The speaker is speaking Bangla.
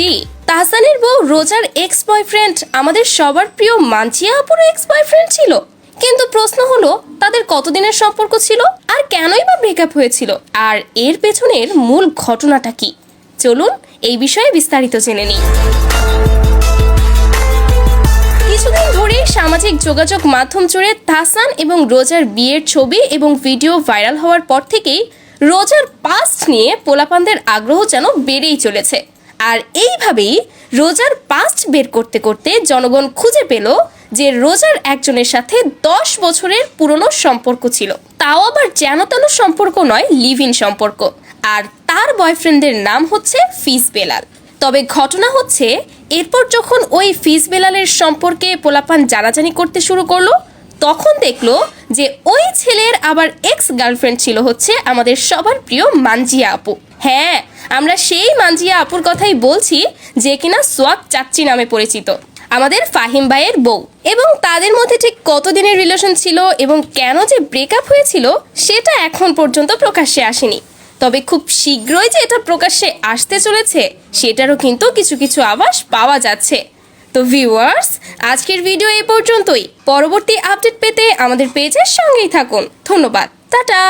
জি, তাহসানের বউ রোজার এক্স বয়ফ্রেন্ড আমাদের সবার প্রিয় মানজিয়া আপুর এক্স বয়ফ্রেন্ড ছিল। কিন্তু প্রশ্ন হলো তাদের কতদিনের সম্পর্ক ছিল আর কেনই বা ব্রেকআপ হয়েছিল, আর এর পেছনের মূল ঘটনাটা কি? চলুন এই বিষয়ে বিস্তারিত জেনে নিই। কিছুদিন ধরে সামাজিক যোগাযোগ মাধ্যম জুড়ে তাহসান এবং রোজার বিয়ের ছবি এবং ভিডিও ভাইরাল হওয়ার পর থেকেই রোজার পাস্ট নিয়ে পোলাপানদের আগ্রহ যেন বেড়েই চলেছে। আর এইভাবেই রোজার পাস্ট বের করতে করতে জনগণ খুঁজে পেল যে রোজার একজনের সাথে 10 বছরের পুরনো সম্পর্ক ছিল, তাও আবার যেন তেন সম্পর্ক নয়, লিভ ইন সম্পর্ক। আর তার বয়ফ্রেন্ডের নাম হচ্ছে ফিজ বেলাল। তবে ঘটনা হচ্ছে এরপর যখন ওই ফিজ বেলালের সম্পর্কে পোলাপান জানাজানি করতে শুরু করলো, তখন দেখলো যে ওই ছেলের আবার এক্স গার্লফ্রেন্ড ছিল হচ্ছে আমাদের সবার প্রিয় মানজিয়া আপু। হ্যাঁ, আমরা সেই মানজিয়া আপুর কথাই বলছি যে কিনা সোয়াগ চাচ্চি নামে পরিচিত, আমাদের ফাহিম ভাইয়ের বউ। এবং তাদের মধ্যে ঠিক কতদিনের রিলেশন ছিল এবং কেন যে ব্রেকআপ হয়েছিল সেটা এখন পর্যন্ত প্রকাশ্যে আসেনি। তবে খুব শীঘ্রই যে এটা প্রকাশ্যে আসতে চলেছে সেটারও কিন্তু কিছু কিছু আভাস পাওয়া যাচ্ছে। তো ভিউয়ার্স, আজকের ভিডিও এই পর্যন্তই। পরবর্তী আপডেট পেতে আমাদের পেজের সঙ্গেই থাকুন। ধন্যবাদ, টাটা।